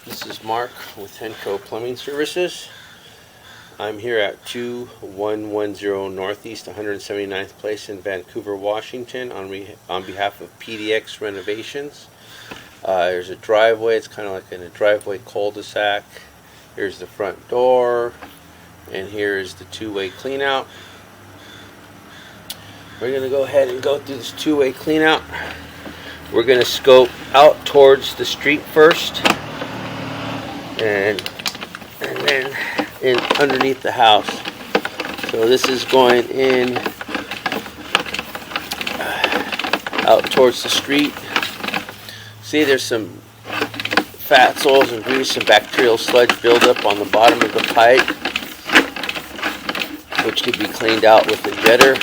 This is Mark with Henco Plumbing Services. I'm here at 2110 Northeast 179th Place in Vancouver, Washington on behalf of PDX Renovations. There's a driveway. It's kind of like in a driveway cul-de-sac. Here's the front door, and here's the two-way cleanout. We're going to go ahead and go through this two-way cleanout. We're going to scope out towards the street first, and then in underneath the house. So this is going in out towards the street. See, there's some fats, oils, and grease and bacterial sludge buildup on the bottom of the pipe, which could be cleaned out with a jetter.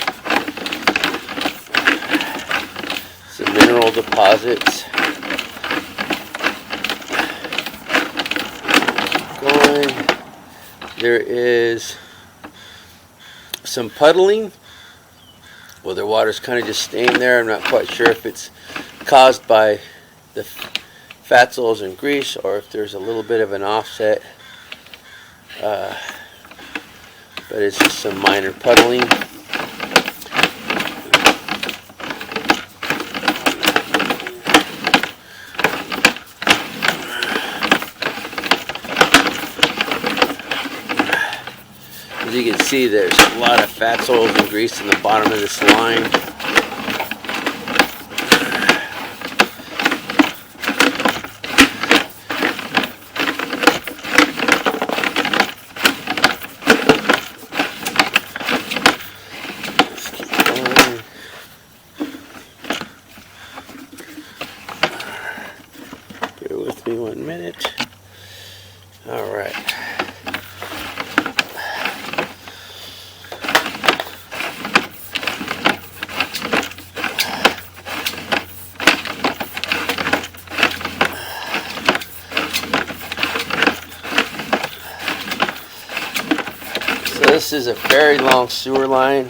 Some mineral deposits. There is some puddling. Well, the water's kind of just staying there. I'm not quite sure if it's caused by the fats, oils, and grease, or if there's a little bit of an offset. But it's just some minor puddling. As you can see, there's a lot of fats, oils, and grease in the bottom of this line. Let's keep going. Bear with me 1 minute. All right. This is a very long sewer line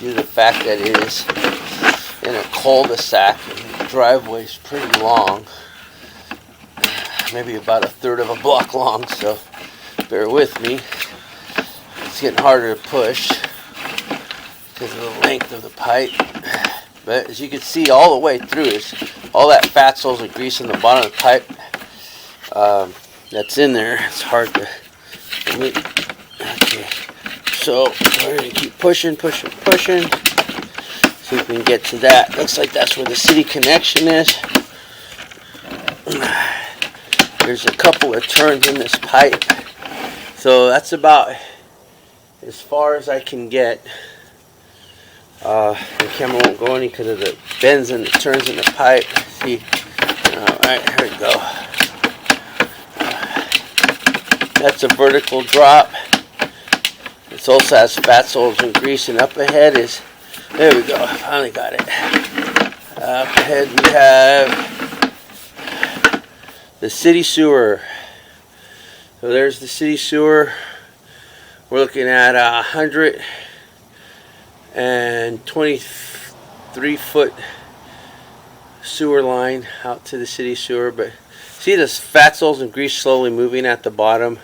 due to the fact that it is in a cul-de-sac. The driveway is pretty long, maybe about 1/3 of a block long, so bear with me. It's getting harder to push because of the length of the pipe. But as you can see, all the way through is all that fats, oils, and grease in the bottom of the pipe that's in there. It's hard to... Okay. So we're going to keep pushing. See if we can get to that. Looks like that's where the city connection is. There's a couple of turns in this pipe. So that's about as far as I can get. The camera won't go any because of the bends and the turns in the pipe. See? Alright, here we go. That's a vertical drop. It also has fats, oils, and grease, and up ahead is, there we go, I finally got it. Up ahead we have the city sewer. So there's the city sewer. We're looking at a 123-foot sewer line out to the city sewer. But see this fats, oils, and grease slowly moving at the bottom.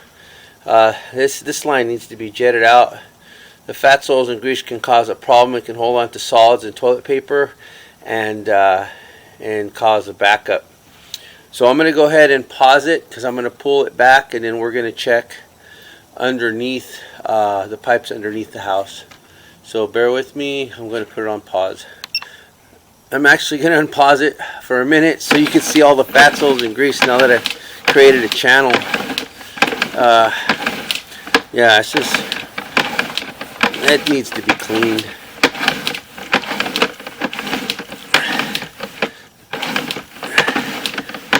This line needs to be jetted out. The fats, oils, and grease can cause a problem. It can hold on to solids and toilet paper and cause a backup. So I'm going to go ahead and pause it because I'm going to pull it back, and then we're going to check underneath the pipes underneath the house. So bear with me. I'm going to put it on pause. I'm actually going to unpause it for a minute so you can see all the fats, oils, and grease now that I've created a channel. Yeah, it's just, it needs to be cleaned.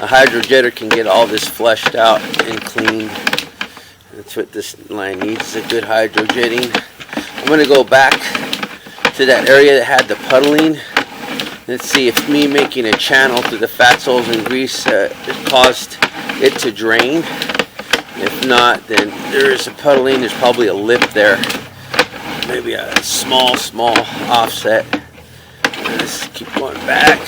A hydro jetter can get all this flushed out and cleaned. That's what this line needs, is a good hydro jetting. I'm going to go back to that area that had the puddling. Let's see if me making a channel through the fats, oils, and grease caused it to drain. If not, then there is a puddling. There's probably a lip there. Maybe a small offset. Let's keep going back.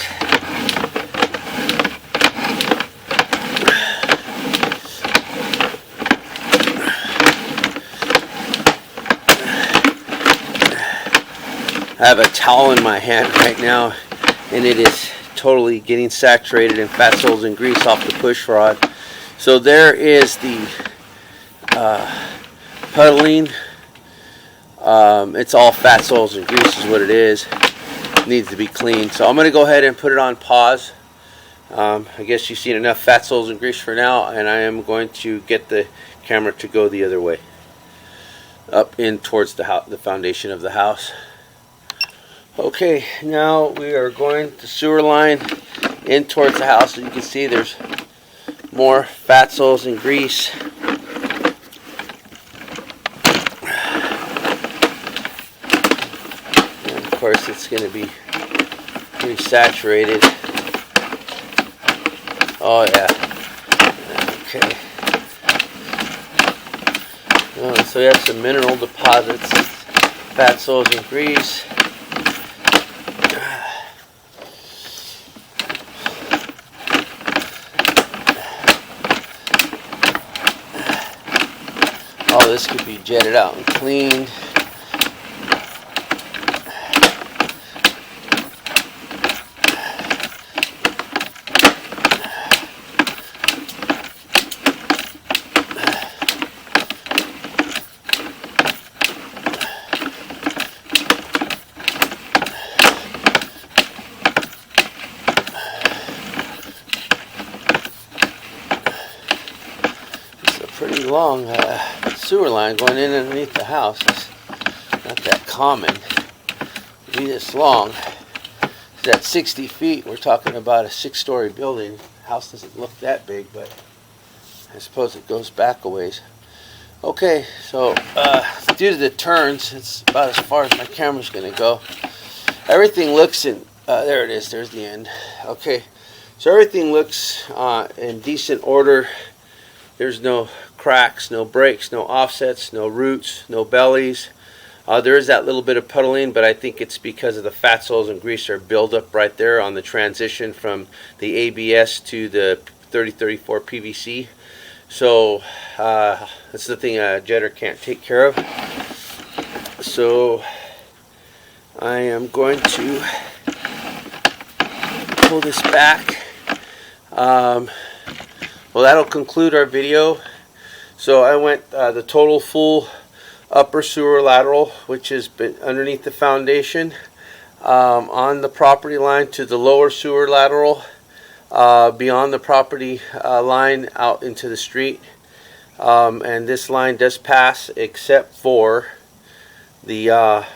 I have a towel in my hand right now, and it is totally getting saturated in fat soils and grease off the push rod. So there is the puddling. It's all fat soils and grease is what it is. It needs to be cleaned. So I'm going to go ahead and put it on pause. I guess you've seen enough fat soils and grease for now, and I am going to get the camera to go the other way, up in towards the foundation of the house. Okay, now we are going the sewer line in towards the house. As you can see, there's more fat soils and grease. And of course, it's going to be pretty saturated. Oh yeah. Okay. So we have some mineral deposits, fat soils and grease. All this could be jetted out and cleaned. Pretty long sewer line going in underneath the house. It's not that common to be this long. It's at 60 feet. We're talking about a 6-story building. The house doesn't look that big, but I suppose it goes back a ways. Okay, so due to the turns, it's about as far as my camera's going to go. Everything looks in, there it is, there's the end. Okay, so everything looks in decent order. There's no cracks, no breaks, no offsets, no roots, no bellies. There is that little bit of puddling, but I think it's because of the fat soils and grease are buildup right there on the transition from the ABS to the 3034 PVC. So that's the thing a jetter can't take care of. So I am going to pull this back. Well, that'll conclude our video. So I went the total full upper sewer lateral, which has been underneath the foundation, on the property line to the lower sewer lateral, beyond the property line out into the street. And this line does pass except for the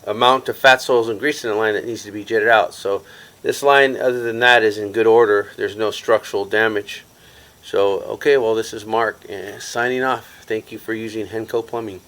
amount of fat soils and grease in the line that needs to be jetted out. So this line, other than that, is in good order. There's no structural damage. So, okay, well, this is Mark signing off. Thank you for using Henco Plumbing.